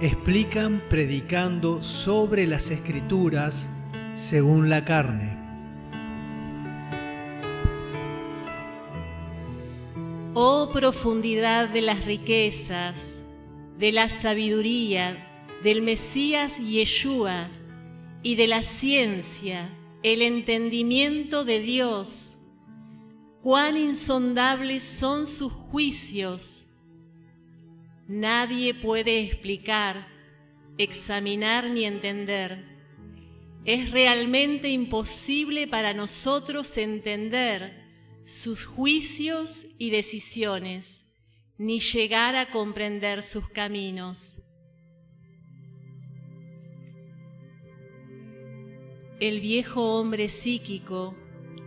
explican predicando sobre las Escrituras según la carne. Oh profundidad de las riquezas, de la sabiduría, del Mesías Yeshua y de la ciencia, el entendimiento de Dios. Cuán insondables son sus juicios. Nadie puede explicar, examinar ni entender. Es realmente imposible para nosotros entender sus juicios y decisiones, ni llegar a comprender sus caminos. El viejo hombre psíquico,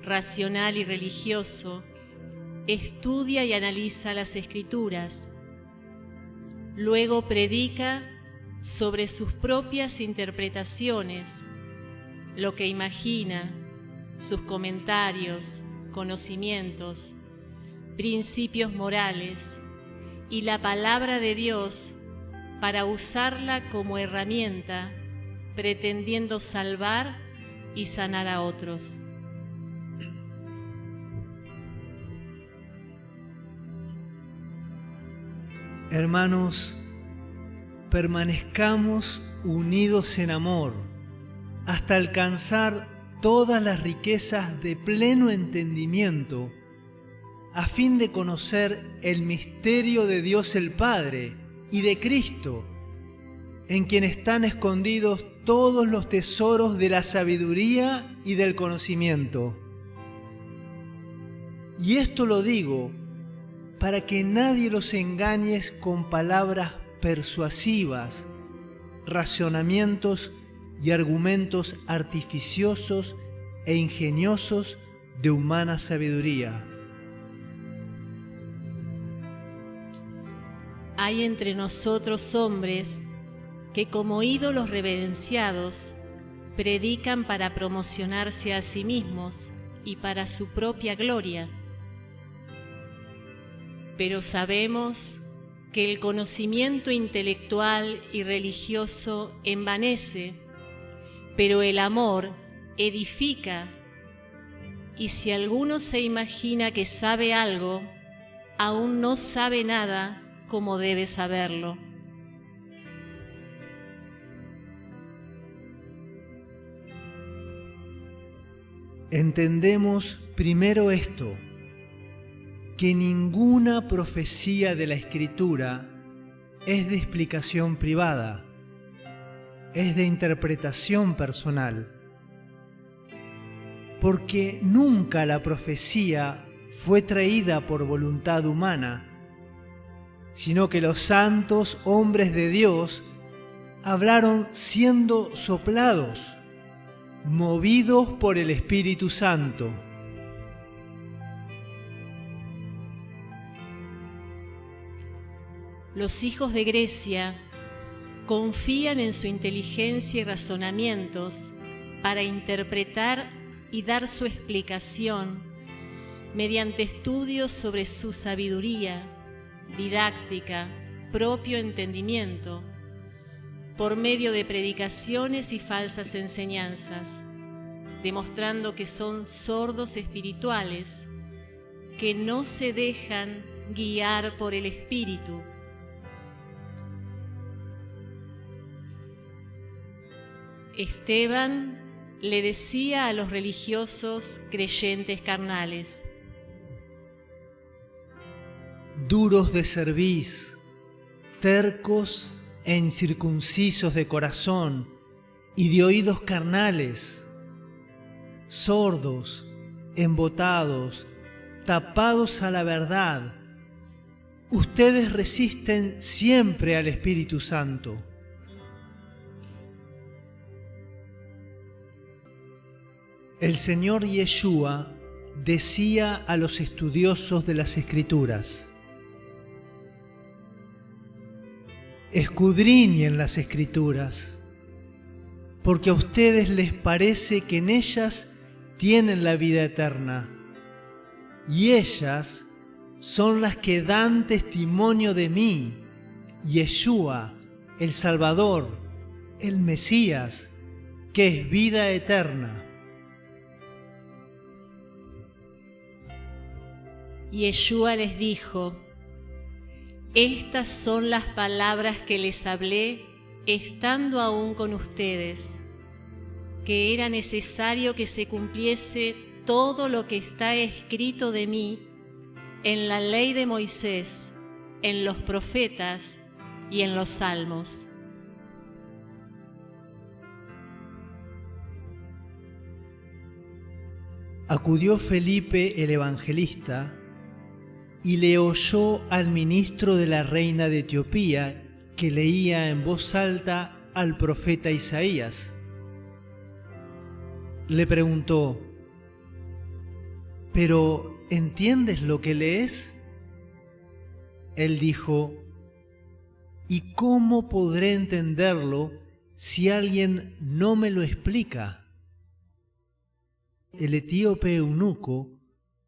racional y religioso, estudia y analiza las Escrituras. Luego predica sobre sus propias interpretaciones, lo que imagina, sus comentarios, conocimientos, principios morales y la palabra de Dios para usarla como herramienta, pretendiendo salvar y sanar a otros. Hermanos, permanezcamos unidos en amor hasta alcanzar todas las riquezas de pleno entendimiento, a fin de conocer el misterio de Dios el Padre y de Cristo, en quien están escondidos todos los tesoros de la sabiduría y del conocimiento. Y esto lo digo para que nadie los engañe con palabras persuasivas, razonamientos y argumentos artificiosos e ingeniosos de humana sabiduría. Hay entre nosotros hombres que como ídolos reverenciados predican para promocionarse a sí mismos y para su propia gloria. Pero sabemos que el conocimiento intelectual y religioso envanece, pero el amor edifica, y si alguno se imagina que sabe algo, aún no sabe nada como debe saberlo. Entendemos primero esto, que ninguna profecía de la Escritura es de explicación privada, es de interpretación personal, porque nunca la profecía fue traída por voluntad humana, sino que los santos hombres de Dios hablaron siendo soplados, movidos por el Espíritu Santo. Los hijos de Grecia confían en su inteligencia y razonamientos para interpretar y dar su explicación mediante estudios sobre su sabiduría, didáctica, propio entendimiento, por medio de predicaciones y falsas enseñanzas, demostrando que son sordos espirituales, que no se dejan guiar por el Espíritu. Esteban le decía a los religiosos creyentes carnales: duros de cerviz, tercos e incircuncisos de corazón y de oídos carnales, sordos, embotados, tapados a la verdad, ustedes resisten siempre al Espíritu Santo. El Señor Yeshua decía a los estudiosos de las Escrituras: escudriñen las Escrituras, porque a ustedes les parece que en ellas tienen la vida eterna, y ellas son las que dan testimonio de mí, Yeshua, el Salvador, el Mesías, que es vida eterna. Yeshua les dijo: estas son las palabras que les hablé estando aún con ustedes, que era necesario que se cumpliese todo lo que está escrito de mí en la ley de Moisés, en los profetas y en los salmos. Acudió Felipe el evangelista y le oyó al ministro de la reina de Etiopía, que leía en voz alta al profeta Isaías. Le preguntó: ¿pero entiendes lo que lees? Él dijo: ¿y cómo podré entenderlo si alguien no me lo explica? El etíope eunuco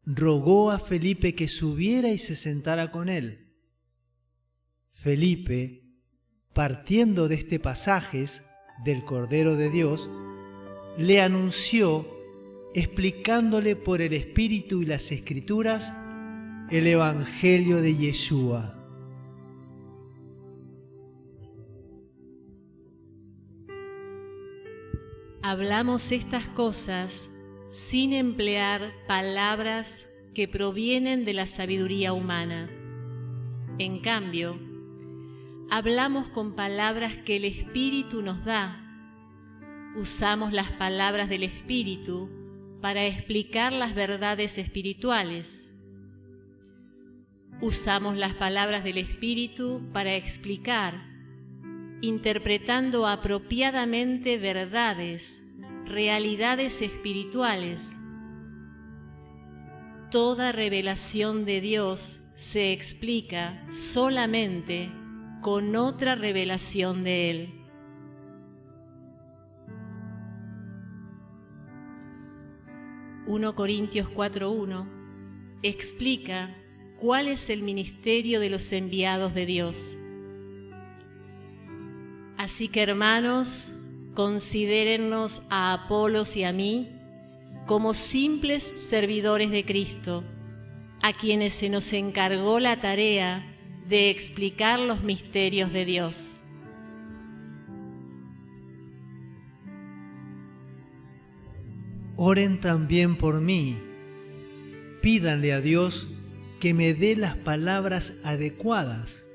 rogó a Felipe que subiera y se sentara con él. Felipe, partiendo de este pasaje del Cordero de Dios, le anunció, explicándole por el Espíritu y las Escrituras, el Evangelio de Yeshua. Hablamos estas cosas sin emplear palabras que provienen de la sabiduría humana. En cambio, hablamos con palabras que el Espíritu nos da. Usamos las palabras del Espíritu para explicar las verdades espirituales. Usamos las palabras del Espíritu para explicar, interpretando apropiadamente verdades, realidades espirituales. Toda revelación de Dios se explica solamente con otra revelación de Él. Corintios 4:1 explica cuál es el ministerio de los enviados de Dios. Así que, hermanos, considérennos a Apolos y a mí como simples servidores de Cristo, a quienes se nos encargó la tarea de explicar los misterios de Dios. Oren también por mí. Pídanle a Dios que me dé las palabras adecuadas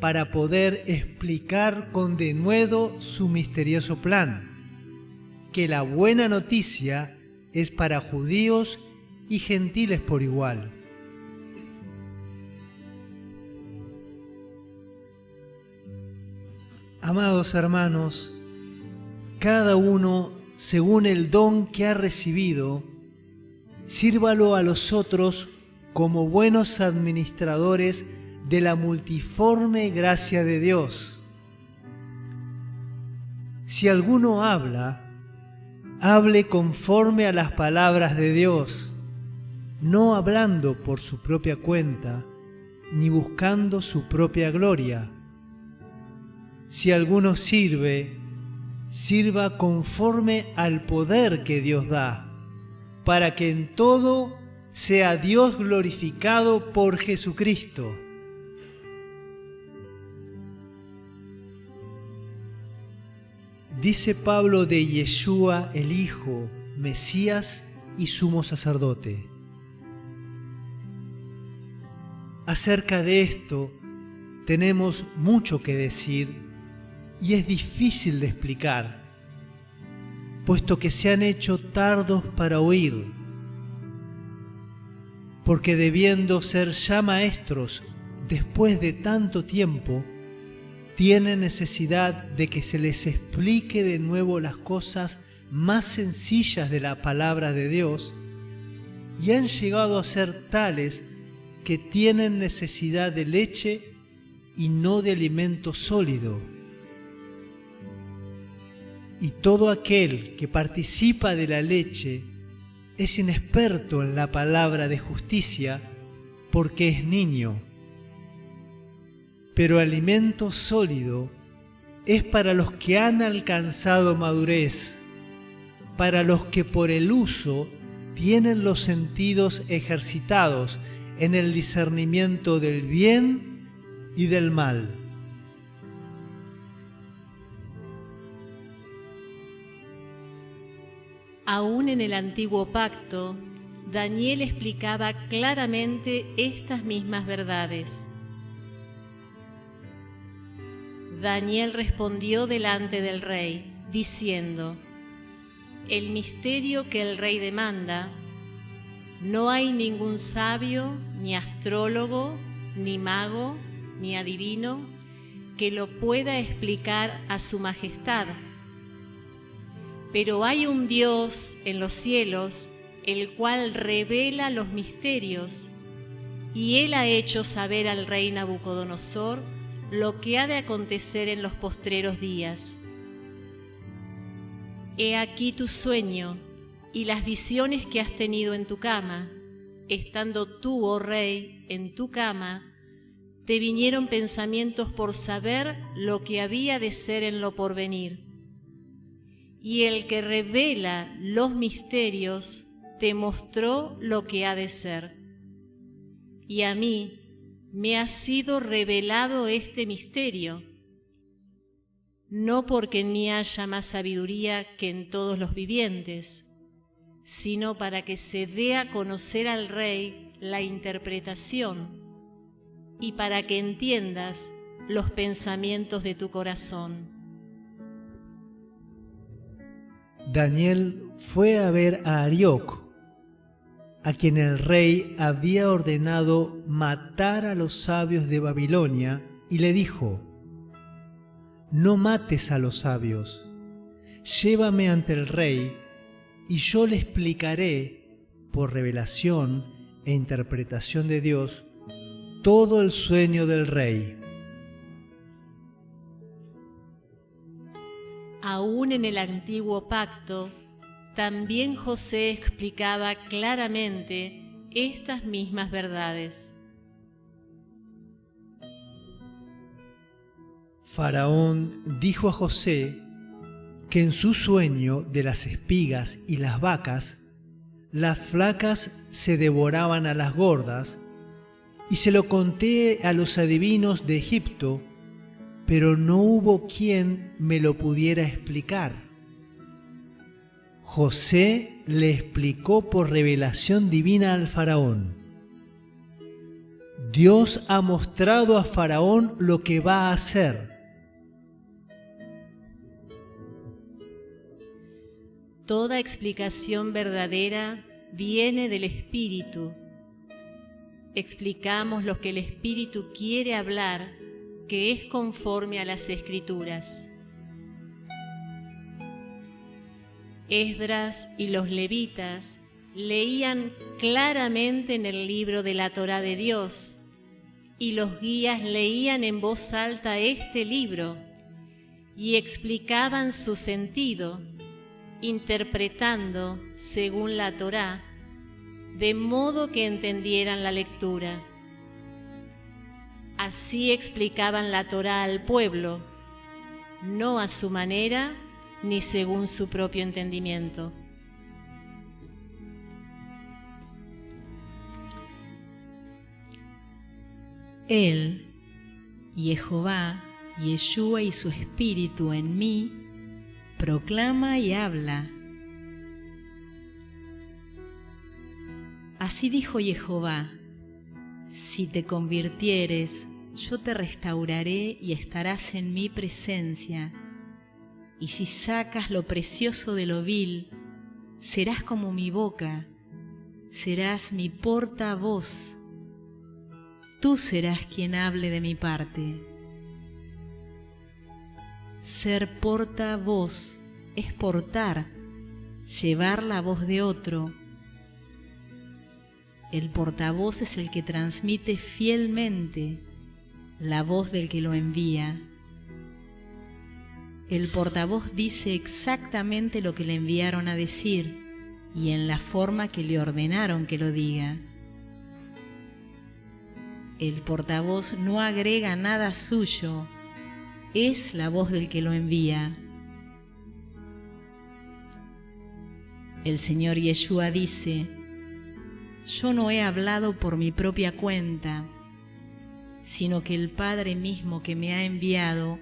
para poder explicar con denuedo su misterioso plan, que la buena noticia es para judíos y gentiles por igual. Amados hermanos, cada uno, según el don que ha recibido, sírvalo a los otros como buenos administradores de la multiforme gracia de Dios. Si alguno habla, hable conforme a las palabras de Dios, no hablando por su propia cuenta, ni buscando su propia gloria. Si alguno sirve, sirva conforme al poder que Dios da, para que en todo sea Dios glorificado por Jesucristo. Dice Pablo de Yeshua el Hijo, Mesías y Sumo Sacerdote. Acerca de esto tenemos mucho que decir y es difícil de explicar, puesto que se han hecho tardos para oír, porque debiendo ser ya maestros después de tanto tiempo, tienen necesidad de que se les explique de nuevo las cosas más sencillas de la palabra de Dios, y han llegado a ser tales que tienen necesidad de leche y no de alimento sólido. Y todo aquel que participa de la leche es inexperto en la palabra de justicia porque es niño. Pero alimento sólido es para los que han alcanzado madurez, para los que por el uso tienen los sentidos ejercitados en el discernimiento del bien y del mal. Aún en el Antiguo Pacto, Daniel explicaba claramente estas mismas verdades. Daniel respondió delante del rey, diciendo: el misterio que el rey demanda, no hay ningún sabio, ni astrólogo, ni mago, ni adivino, que lo pueda explicar a su majestad. Pero hay un Dios en los cielos, el cual revela los misterios, y él ha hecho saber al rey Nabucodonosor lo que ha de acontecer en los postreros días. He aquí tu sueño y las visiones que has tenido en tu cama. Estando tú, oh rey, en tu cama, te vinieron pensamientos por saber lo que había de ser en lo porvenir. Y el que revela los misterios te mostró lo que ha de ser. Y a mí me ha sido revelado este misterio, no porque en mí haya más sabiduría que en todos los vivientes, sino para que se dé a conocer al rey la interpretación y para que entiendas los pensamientos de tu corazón. Daniel fue a ver a Arioc, a quien el rey había ordenado matar a los sabios de Babilonia, y le dijo: no mates a los sabios, llévame ante el rey, y yo le explicaré, por revelación e interpretación de Dios, todo el sueño del rey. Aún en el Antiguo Pacto, también José explicaba claramente estas mismas verdades. Faraón dijo a José que en su sueño de las espigas y las vacas, las flacas se devoraban a las gordas, y se lo conté a los adivinos de Egipto, pero no hubo quien me lo pudiera explicar. José le explicó por revelación divina al faraón: Dios ha mostrado a Faraón lo que va a hacer. Toda explicación verdadera viene del Espíritu. Explicamos lo que el Espíritu quiere hablar, que es conforme a las Escrituras. Esdras y los levitas leían claramente en el libro de la Torá de Dios, y los guías leían en voz alta este libro y explicaban su sentido, interpretando según la Torá, de modo que entendieran la lectura. Así explicaban la Torá al pueblo, no a su manera ni según su propio entendimiento. Él, Jehová, Yeshua y su Espíritu en mí, proclama y habla. Así dijo Jehová: si te convirtieres, yo te restauraré y estarás en mi presencia. Y si sacas lo precioso de lo vil, serás como mi boca, serás mi portavoz. Tú serás quien hable de mi parte. Ser portavoz es portar, llevar la voz de otro. El portavoz es el que transmite fielmente la voz del que lo envía. El portavoz dice exactamente lo que le enviaron a decir y en la forma que le ordenaron que lo diga. El portavoz no agrega nada suyo, es la voz del que lo envía. El Señor Yeshua dice: yo no he hablado por mi propia cuenta, sino que el Padre mismo que me ha enviado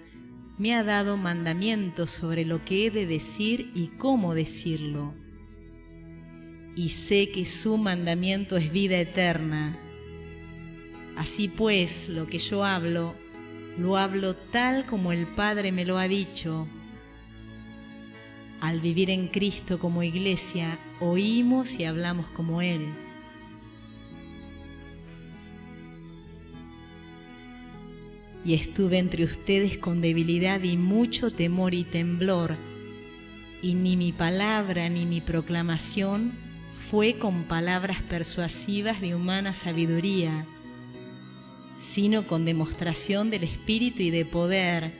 me ha dado mandamientos sobre lo que he de decir y cómo decirlo. Y sé que su mandamiento es vida eterna. Así pues, lo que yo hablo, lo hablo tal como el Padre me lo ha dicho. Al vivir en Cristo como iglesia, oímos y hablamos como Él. Y estuve entre ustedes con debilidad y mucho temor y temblor, y ni mi palabra ni mi proclamación fue con palabras persuasivas de humana sabiduría, sino con demostración del Espíritu y de poder,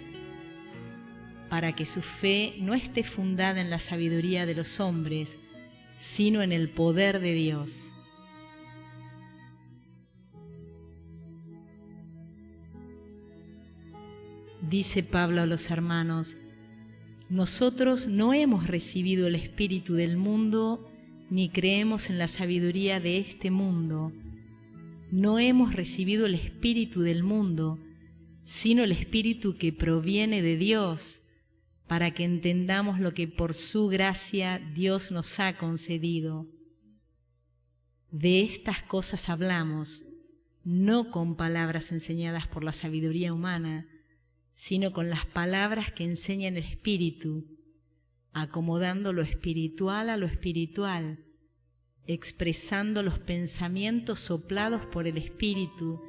para que su fe no esté fundada en la sabiduría de los hombres, sino en el poder de Dios. Dice Pablo a los hermanos: nosotros no hemos recibido el espíritu del mundo, ni creemos en la sabiduría de este mundo. No hemos recibido el espíritu del mundo, sino el espíritu que proviene de Dios, para que entendamos lo que por su gracia Dios nos ha concedido. De estas cosas hablamos, no con palabras enseñadas por la sabiduría humana, sino con las palabras que enseñan el Espíritu, acomodando lo espiritual a lo espiritual, expresando los pensamientos soplados por el Espíritu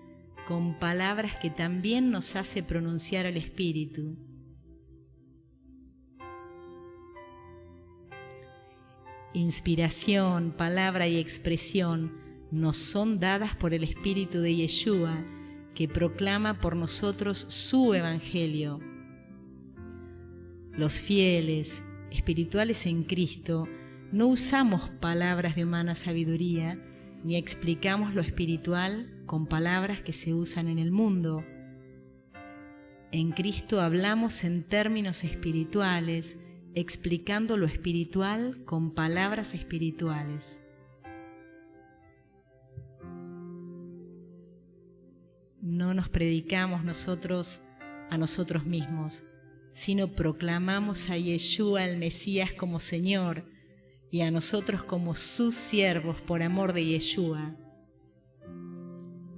con palabras que también nos hace pronunciar el Espíritu. Inspiración, palabra y expresión nos son dadas por el Espíritu de Yeshua, que proclama por nosotros su Evangelio. Los fieles, espirituales en Cristo, no usamos palabras de humana sabiduría, ni explicamos lo espiritual con palabras que se usan en el mundo. En Cristo hablamos en términos espirituales, explicando lo espiritual con palabras espirituales. No nos predicamos nosotros a nosotros mismos, sino proclamamos a Yeshua el Mesías como Señor y a nosotros como sus siervos por amor de Yeshua.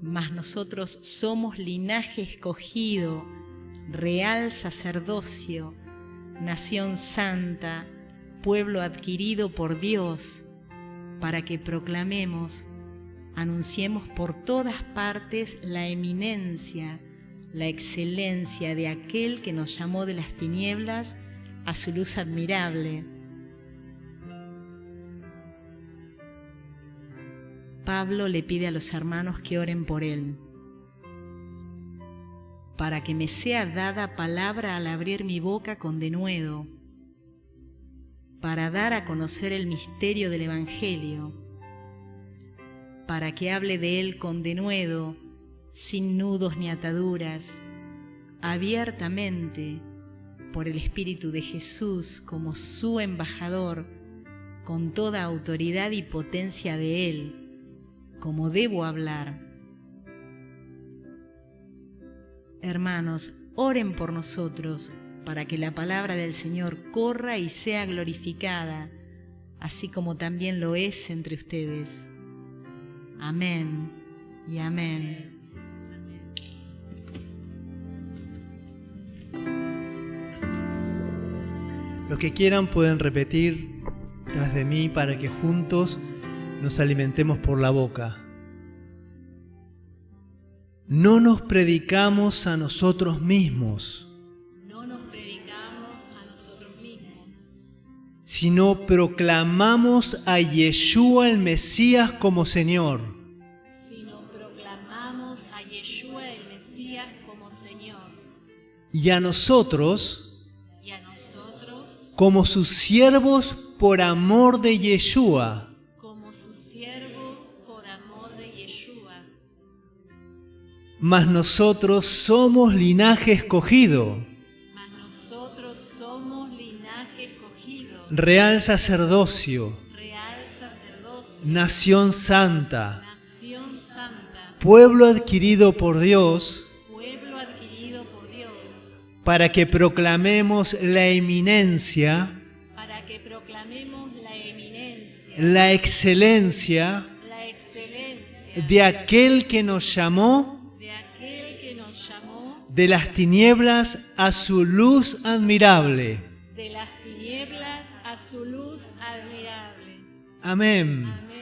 Mas nosotros somos linaje escogido, real sacerdocio, nación santa, pueblo adquirido por Dios, para que proclamemos, anunciemos por todas partes la eminencia, la excelencia de aquel que nos llamó de las tinieblas a su luz admirable. Pablo le pide a los hermanos que oren por él, para que me sea dada palabra al abrir mi boca con denuedo, para dar a conocer el misterio del Evangelio, para que hable de él con denuedo, sin nudos ni ataduras, abiertamente, por el Espíritu de Jesús como su embajador, con toda autoridad y potencia de él, como debo hablar. Hermanos, oren por nosotros, para que la palabra del Señor corra y sea glorificada, así como también lo es entre ustedes. Amén y amén. Los que quieran pueden repetir tras de mí para que juntos nos alimentemos por la boca. No nos predicamos a nosotros mismos, sino proclamamos a Yeshua el Mesías como Señor. Y a nosotros, como sus siervos por amor de Yeshua. Mas nosotros somos linaje escogido, real sacerdocio, nación santa, pueblo adquirido por Dios, para que proclamemos la eminencia, la excelencia de aquel que nos llamó de las tinieblas a su luz admirable. De las tinieblas a su luz admirable. Amén.